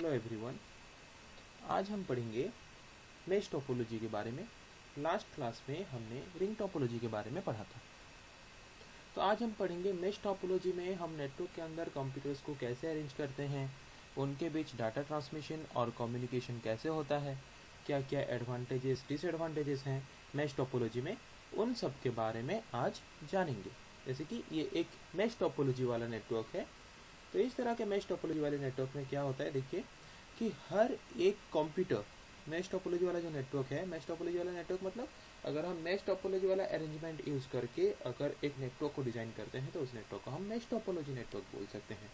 Hello everyone. आज हम पढ़ेंगे मेश टोपोलॉजी के बारे में। लास्ट क्लास में हमने रिंग टोपोलॉजी के बारे में पढ़ा था। तो आज हम पढ़ेंगे मेश टोपोलॉजी में हम नेटवर्क के अंदर कंप्यूटर्स को कैसे अरेंज करते हैं, उनके बीच डाटा ट्रांसमिशन और कम्युनिकेशन कैसे होता है, क्या क्या एडवांटेजेस डिसएडवांटेजेस हैं मेश टोपोलॉजी में, उन सब के बारे में आज जानेंगे। जैसे कि ये एक मेश टोपोलॉजी वाला नेटवर्क है। तो इस तरह के मेश टोपोलॉजी वाले नेटवर्क में क्या होता है, देखिए कि हर एक कंप्यूटर मेश टोपोलॉजी वाला जो नेटवर्क है, मेश टोपोलॉजी वाला नेटवर्क मतलब अगर हम मेश टोपोलॉजी वाला अरेंजमेंट यूज करके अगर एक नेटवर्क को डिजाइन करते हैं तो उस नेटवर्क को हम मेश टोपोलॉजी नेटवर्क बोल सकते हैं।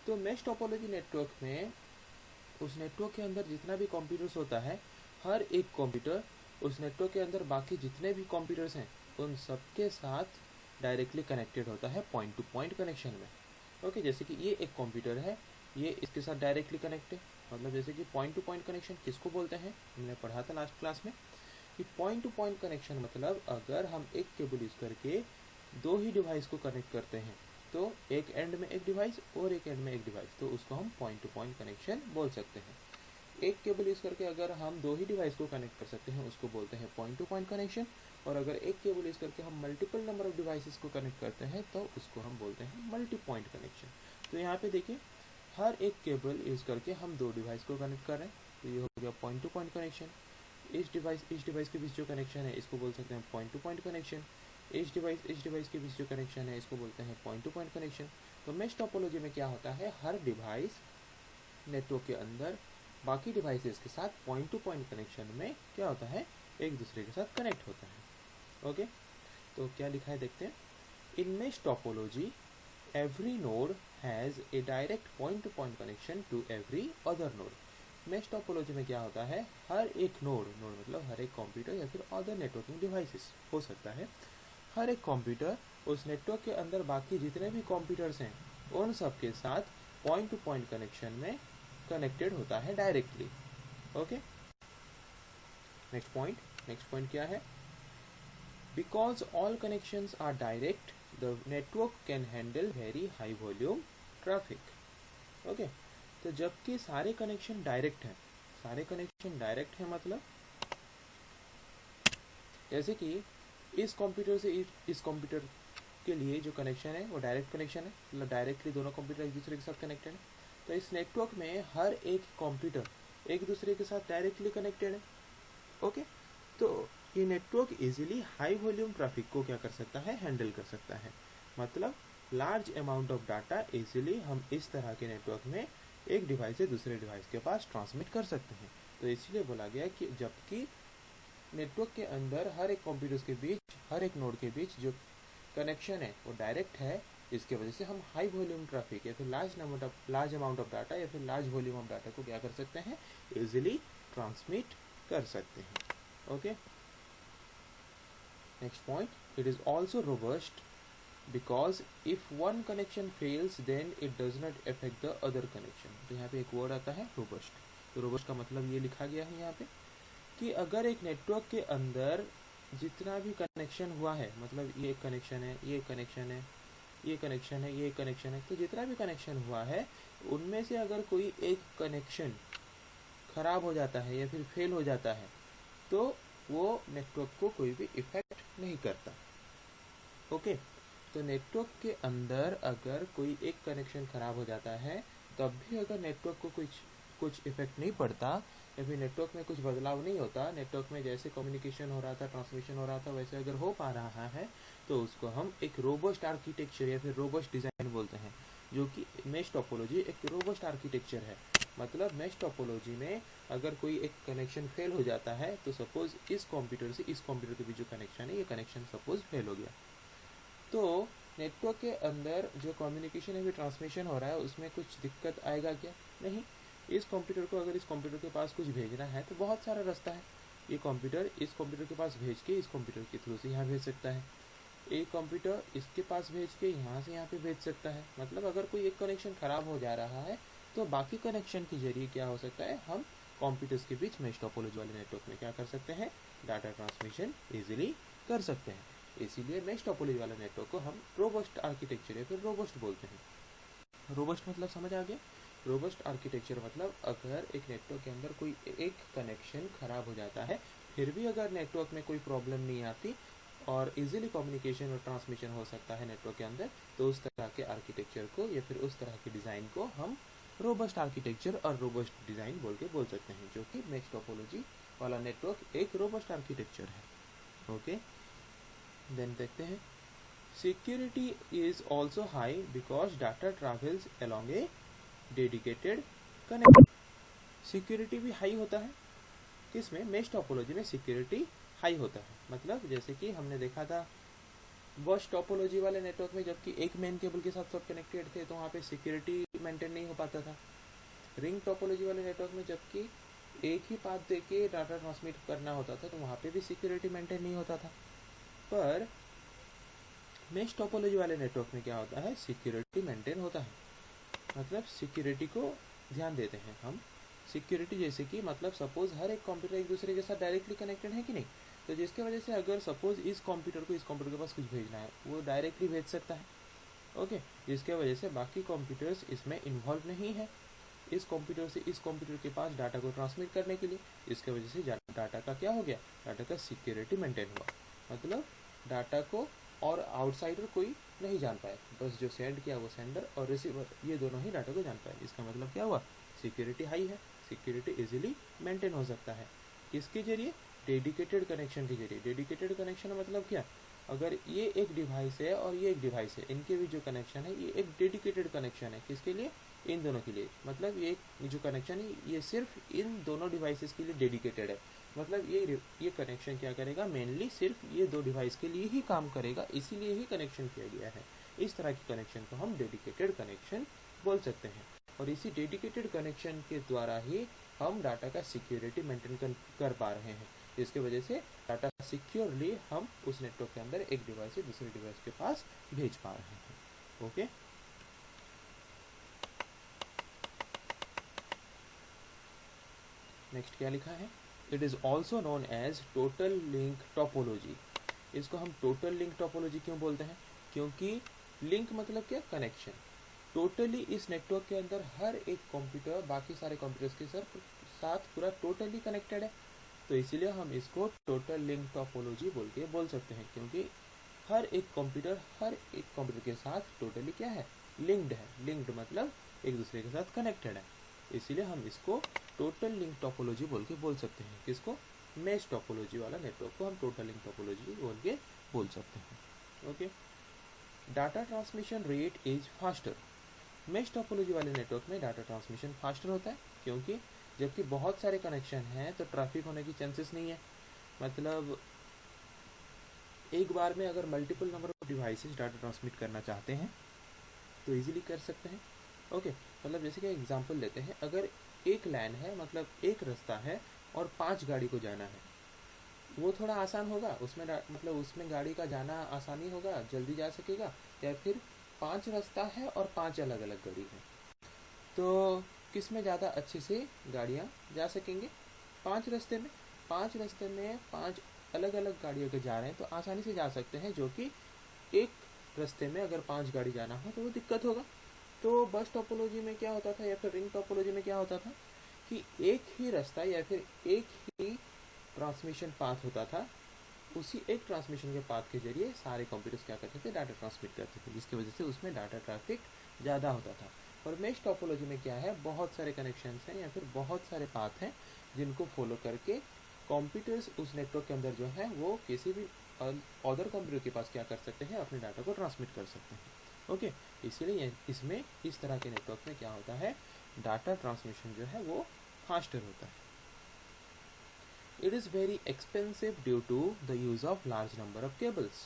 तो मेश टोपोलॉजी नेटवर्क में उस नेटवर्क के अंदर जितना भी कंप्यूटर्स होता है, हर एक कंप्यूटर उस नेटवर्क के अंदर बाकी जितने भी कंप्यूटर्स हैं उन सबके साथ डायरेक्टली कनेक्टेड होता है पॉइंट टू पॉइंट कनेक्शन में। ओके, जैसे कि ये एक कंप्यूटर है, ये इसके साथ डायरेक्टली कनेक्ट है। मतलब जैसे कि पॉइंट टू पॉइंट कनेक्शन किसको बोलते हैं, हमने पढ़ा था लास्ट क्लास में कि पॉइंट टू पॉइंट कनेक्शन मतलब अगर हम एक केबल यूज करके दो ही डिवाइस को कनेक्ट करते हैं, तो एक एंड में एक डिवाइस और एक एंड में एक डिवाइस, तो उसको हम पॉइंट टू पॉइंट कनेक्शन बोल सकते हैं। एक केबल यूज करके अगर हम दो ही डिवाइस को कनेक्ट कर सकते हैं उसको बोलते हैं पॉइंट टू पॉइंट कनेक्शन। और अगर एक केबल यूज करके हम मल्टीपल नंबर ऑफ डिवाइसेस को कनेक्ट करते हैं तो उसको हम बोलते हैं मल्टी पॉइंट कनेक्शन। तो यहाँ पे देखिए हर एक केबल यूज करके हम दो डिवाइस को कनेक्ट कर रहे हैं, तो ये हो गया पॉइंट टू पॉइंट कनेक्शन। इस डिवाइस के बीच जो कनेक्शन है इसको बोल सकते हैं पॉइंट टू पॉइंट कनेक्शन। इस डिवाइस के बीच जो कनेक्शन है इसको बोलते हैं पॉइंट टू पॉइंट कनेक्शन। तो मेश टोपोलॉजी में क्या होता है, हर डिवाइस नेटवर्क के अंदर बाकी डिवाइसेस के साथ पॉइंट टू पॉइंट कनेक्शन में क्या होता है, एक दूसरे के साथ कनेक्ट होता है। ओके, तो क्या लिखा है देखते हैं। In mesh topology every node has a direct point to point connection to every other node। Mesh topology में क्या होता है, हर एक नोड मतलब हर एक कंप्यूटर या फिर अदर नेटवर्किंग डिवाइसेस हो सकता है, हर एक कंप्यूटर उस नेटवर्क के अंदर बाकी जितने भी कंप्यूटर्स हैं उन सब के साथ पॉइंट टू पॉइंट कनेक्शन में कनेक्टेड होता है डायरेक्टली। ओके, नेक्स्ट पॉइंट क्या है, because all connections are direct the network can handle very high volume traffic। Okay, तो जबकि सारे कनेक्शन डायरेक्ट हैं, मतलब जैसे कि इस कंप्यूटर से इस कंप्यूटर के लिए जो कनेक्शन है वो डायरेक्ट कनेक्शन है, मतलब डायरेक्टली दोनों कंप्यूटर एक दूसरे के साथ कनेक्टेड है। तो इस नेटवर्क में हर एक कंप्यूटर एक दूसरे के साथ डायरेक्टली कनेक्टेड है। ओके, तो ये network easily high volume traffic को क्या कर सकता है, हैंडल कर सकता है। मतलब large amount of data easily हम इस तरह के नेटवर्क में एक डिवाइस से दूसरे डिवाइस के पास ट्रांसमिट कर सकते हैं। तो इसीलिए बोला गया कि जबकि नेटवर्क के अंदर हर एक कंप्यूटर्स के बीच, हर एक नोड के बीच जो कनेक्शन है वो डायरेक्ट है, इसके वजह से हम हाई वॉल्यूम ट्रैफिक या फिर लार्ज अमाउंट ऑफ डाटा या फिर लार्ज वॉल्यूम ऑफ डाटा को क्या कर सकते हैं, इजीली ट्रांसमिट कर सकते हैं। Okay, next point, it is also robust because if one connection fails then it does not affect the other connection। तो यहाँ पे एक वर्ड आता है robust। तो robust का मतलब ये लिखा गया है यहाँ पे कि अगर एक नेटवर्क के अंदर जितना भी कनेक्शन हुआ है, मतलब ये कनेक्शन है, ये कनेक्शन है, ये कनेक्शन है, ये कनेक्शन है, तो जितना भी कनेक्शन हुआ है उनमें से अगर कोई एक कनेक्शन खराब हो जाता है या फिर फेल हो जाता है तो वो नेटवर्क को कोई भी इफेक्ट नहीं करता। ओके, तो नेटवर्क के अंदर अगर कोई एक कनेक्शन खराब हो जाता है तब भी अगर नेटवर्क को कुछ इफेक्ट नहीं पड़ता या फिर नेटवर्क में कुछ बदलाव नहीं होता, नेटवर्क में जैसे कम्युनिकेशन हो रहा था, ट्रांसमिशन हो रहा था, वैसे अगर हो पा रहा है तो उसको हम एक रोबस्ट आर्किटेक्चर या फिर रोबस्ट डिजाइन बोलते हैं, जो कि मेश टोपोलॉजी एक रोबस्ट आर्किटेक्चर है। मतलब मेश टोपोलॉजी में अगर कोई एक कनेक्शन फेल हो जाता है तो सपोज इस कंप्यूटर से इस कंप्यूटर के बीच जो कनेक्शन है, ये कनेक्शन सपोज फेल हो गया, तो नेटवर्क के अंदर जो कम्युनिकेशन या फिर ट्रांसमिशन हो रहा है उसमें कुछ दिक्कत आएगा क्या, नहीं। इस कंप्यूटर को अगर इस कंप्यूटर के पास कुछ भेजना है तो बहुत सारा रास्ता है, ये कंप्यूटर इस कंप्यूटर के पास भेज के इस कंप्यूटर के थ्रू से यहाँ भेज सकता है, एक कंप्यूटर इसके पास भेज के यहाँ से यहाँ पे भेज सकता है। मतलब अगर कोई एक कनेक्शन खराब हो जा रहा है तो बाकी कनेक्शन के जरिए क्या हो सकता है, हम कंप्यूटर्स के बीच मेश टोपोलॉजी वाले नेटवर्क में क्या कर सकते हैं, डाटा ट्रांसमिशन इजीली कर सकते हैं। इसीलिए मेश टोपोलॉजी वाला नेटवर्क को हम रोबस्ट आर्किटेक्चर या फिर रोबस्ट बोलते हैं। रोबस्ट मतलब समझ आ गया रोबस्ट आर्किटेक्चर मतलब अगर एक नेटवर्क के अंदर कोई एक कनेक्शन खराब हो जाता है, फिर भी अगर नेटवर्क में कोई प्रॉब्लम नहीं आती और इजीली कम्युनिकेशन और ट्रांसमिशन हो सकता है नेटवर्क के अंदर, तो उस तरह के आर्किटेक्चर को या फिर उस तरह के डिज़ाइन को हम रोबस्ट आर्किटेक्चर और रोबस्ट डिज़ाइन बोल सकते हैं, जो कि मैश टोपोलॉजी वाला नेटवर्क एक रोबस्ट आर्किटेक्चर है। ओके, देन देखते हैं security is also high because data travels along A dedicated connection. Security भी हाई होता है किसमें? मैश टोपोलॉजी में सिक्योरिटी हाई होता है। मतलब जैसे कि हमने देखा था बस टोपोलॉजी वाले नेटवर्क में जबकि एक मेन केबल के साथ सब कनेक्टेड थे तो वहाँ पे सिक्योरिटी मेंटेन नहीं हो पाता था। रिंग टोपोलॉजी वाले नेटवर्क में जबकि एक ही पाथ देके डाटा ट्रांसमिट करना होता था तो वहाँ पे भी सिक्योरिटी मेंटेन नहीं होता था। पर मैश टोपोलॉजी वाले नेटवर्क में क्या होता है? सिक्योरिटी मेंटेन होता है। मतलब सिक्योरिटी को ध्यान देते हैं हम। सिक्योरिटी जैसे कि मतलब सपोज हर एक कंप्यूटर एक दूसरे के साथ डायरेक्टली कनेक्टेड है कि नहीं, तो जिसके वजह से अगर सपोज इस कंप्यूटर को इस कंप्यूटर के पास कुछ भेजना है वो डायरेक्टली भेज सकता है। ओके, जिसके वजह से बाकी कंप्यूटर्स इसमें इन्वॉल्व नहीं है इस कंप्यूटर से इस कंप्यूटर के पास डाटा को ट्रांसमिट करने के लिए। इसके वजह से डाटा का क्या हो गया? डाटा का सिक्योरिटी मेंटेन हुआ। मतलब डाटा को और आउटसाइडर कोई नहीं जान पाए, बस जो सेंड किया वो सेंडर और रिसीवर ये दोनों ही डाटा को जान पाए। इसका मतलब क्या हुआ? सिक्योरिटी हाई है, सिक्योरिटी इजीली मेंटेन हो सकता है। किसके जरिए? डेडिकेटेड कनेक्शन के जरिए। डेडिकेटेड कनेक्शन मतलब क्या? अगर ये एक डिवाइस है और ये एक डिवाइस है, इनके बीच जो कनेक्शन है ये एक डेडिकेटेड कनेक्शन है। किसके लिए? इन दोनों के लिए। मतलब ये जो कनेक्शन है ये सिर्फ इन दोनों डिवाइसेस के लिए डेडिकेटेड है। मतलब ये कनेक्शन क्या करेगा? मेनली सिर्फ ये दो डिवाइस के लिए ही काम करेगा, इसीलिए ही कनेक्शन किया गया है। इस तरह की कनेक्शन को हम डेडिकेटेड कनेक्शन बोल सकते हैं। और इसी डेडिकेटेड कनेक्शन के द्वारा ही हम डाटा का सिक्योरिटी मेंटेन कर पा रहे हैं, जिसकी वजह से डाटा सिक्योरली हम उस नेटवर्क के अंदर एक डिवाइस से दूसरे डिवाइस के पास भेज पा रहे हैं। ओके, नेक्स्ट क्या लिखा है? It is also known as total link topology. इसको हम टोटल लिंक टोपोलॉजी क्यों बोलते हैं? क्योंकि लिंक मतलब क्या? कनेक्शन। टोटली इस नेटवर्क के अंदर हर एक कंप्यूटर बाकी सारे कंप्यूटर्स के साथ पूरा टोटली कनेक्टेड है, तो इसीलिए हम इसको टोटल लिंक टोपोलॉजी बोल सकते हैं। क्योंकि हर एक कंप्यूटर के साथ टोटली क्या है? लिंक्ड है। लिंक्ड मतलब एक दूसरे के साथ कनेक्टेड है, इसीलिए हम इसको टोटल लिंक टोपोलॉजी बोल सकते हैं। किसको? मैश टोपोलॉजी वाला नेटवर्क को हम टोटल लिंक टोपोलॉजी बोल सकते हैं। Okay, data transmission rate is faster. Mesh topology वाले नेटवर्क में डाटा ट्रांसमिशन फास्टर होता है, क्योंकि जबकि बहुत सारे कनेक्शन हैं तो ट्रैफिक होने की चांसेस नहीं है। मतलब एक बार में अगर multiple number of devices data transmit करना चाहते हैं तो इजीली कर सकते हैं। ओके, मतलब जैसे कि एग्जांपल लेते हैं, अगर एक लाइन है मतलब एक रास्ता है और 5 गाड़ी को जाना है, वो थोड़ा आसान होगा उसमें मतलब उसमें गाड़ी का जाना आसानी होगा, जल्दी जा सकेगा। या फिर 5 रास्ता है और 5 अलग अलग गाड़ी है, तो किस में ज़्यादा अच्छे से गाड़ियाँ जा सकेंगे? 5 रास्ते में। 5 रास्ते में 5 अलग अलग गाड़ियों के जा रहे हैं तो आसानी से जा सकते हैं, जो कि एक रास्ते में अगर 5 गाड़ी जाना हो तो वो दिक्कत होगा। तो बस टोपोलॉजी में क्या होता था या फिर रिंग टोपोलॉजी में क्या होता था कि एक ही रास्ता या फिर एक ही ट्रांसमिशन पाथ होता था। उसी एक ट्रांसमिशन के पाथ के जरिए सारे कंप्यूटर्स क्या करते थे? डाटा ट्रांसमिट करते थे, जिसकी वजह से उसमें डाटा ट्रैफिक ज़्यादा होता था। और मैश टोपोलॉजी में क्या है? बहुत सारे कनेक्शंस हैं या फिर बहुत सारे पाथ हैं जिनको फॉलो करके कंप्यूटर्स उस नेटवर्क के अंदर जो है वो किसी भी अदर कंप्यूटर के पास क्या कर सकते हैं? अपने डाटा को ट्रांसमिट कर सकते हैं। ओके, इसीलिए इसमें इस तरह के नेटवर्क में क्या होता है? डाटा ट्रांसमिशन जो है वो फास्टर होता है। It is very expensive due to the use of large number of cables.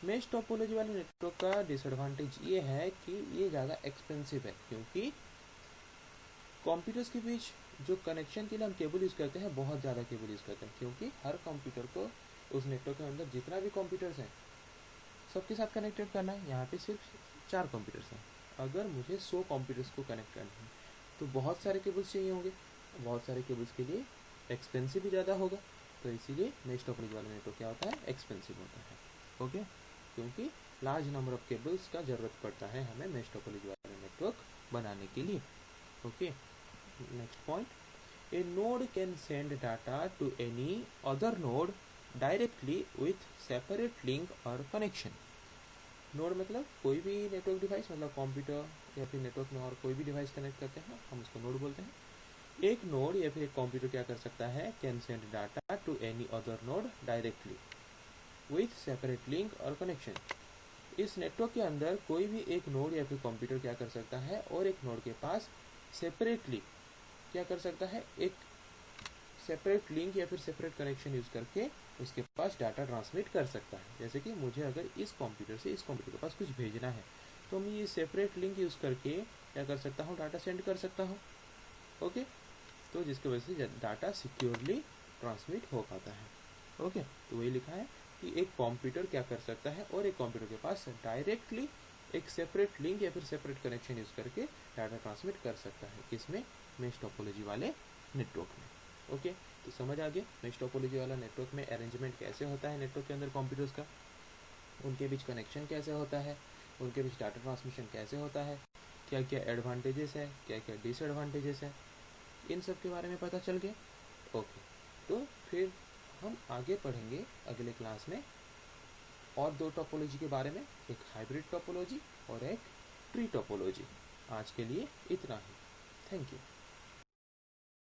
Mesh topology वाले नेटवर्क का डिसएडवांटेज ये है कि ये ज़्यादा एक्सपेंसिव है, क्योंकि कंप्यूटर्स के बीच जो कनेक्शन के लिए हम केबल यूज़ करते हैं बहुत ज़्यादा केबल यूज़ करते हैं, क्योंकि हर कंप्यूटर को उस नेटवर्क के अंदर जितना भी कंप्यूटर्स हैं सबके साथ कनेक्टेड करना है। यहाँ पे सिर्फ 4 कंप्यूटर्स हैं, अगर मुझे 100 कंप्यूटर्स को कनेक्ट करना है तो बहुत सारे केबल्स चाहिए होंगे। बहुत सारे केबल्स के लिए एक्सपेंसिव भी ज़्यादा होगा, तो इसीलिए मैश टोपोलॉजी वाला नेटवर्क क्या होता है? एक्सपेंसिव होता है। ओके, क्योंकि लार्ज नंबर ऑफ केबल्स का ज़रूरत पड़ता है हमें मैश टोपोलॉजी वाला नेटवर्क बनाने के लिए। Okay, next point. A node can send data to any other node directly with separate link or connection. Node मतलब कोई भी नेटवर्क डिवाइस, मतलब कंप्यूटर या फिर नेटवर्क में और कोई भी डिवाइस कनेक्ट करते हैं हम उसको नोड बोलते हैं। एक नोड या फिर एक कंप्यूटर क्या कर सकता है, can send data to any other node directly with separate link और कनेक्शन। इस नेटवर्क के अंदर कोई भी एक नोड या फिर कंप्यूटर क्या कर सकता है, और एक नोड के पास सेपरेटली क्या कर सकता है, एक सेपरेट लिंक या फिर सेपरेट कनेक्शन यूज करके उसके पास डाटा ट्रांसमिट कर सकता है। जैसे कि मुझे अगर इस कंप्यूटर से इस कंप्यूटर के पास कुछ भेजना है तो मैं ये सेपरेट लिंक यूज करके क्या कर सकता हूँ, डाटा सेंड कर सकता हूँ। ओके, तो जिसकी वजह से डाटा सिक्योरली ट्रांसमिट हो पाता है। ओके, तो वही लिखा है कि एक कंप्यूटर क्या कर सकता है और एक कंप्यूटर के पास डायरेक्टली एक सेपरेट लिंक या फिर सेपरेट कनेक्शन यूज करके डाटा ट्रांसमिट कर सकता है, किसमें, मेश टोपोलॉजी वाले नेटवर्क में। ओके, तो समझ आ गया मेश टोपोलॉजी वाला नेटवर्क में अरेंजमेंट कैसे होता है, नेटवर्क के अंदर कंप्यूटर्स का, उनके बीच कनेक्शन कैसे होता है, उनके बीच डाटा ट्रांसमिशन कैसे होता है, क्या क्या एडवांटेजेस है, क्या क्या डिसएडवांटेजेस है, इन सब के बारे में पता चल गया। ओके, तो फिर हम आगे पढ़ेंगे अगले क्लास में और दो टोपोलॉजी के बारे में, एक हाइब्रिड टोपोलॉजी और एक ट्री टोपोलॉजी। आज के लिए इतना ही। Thank you.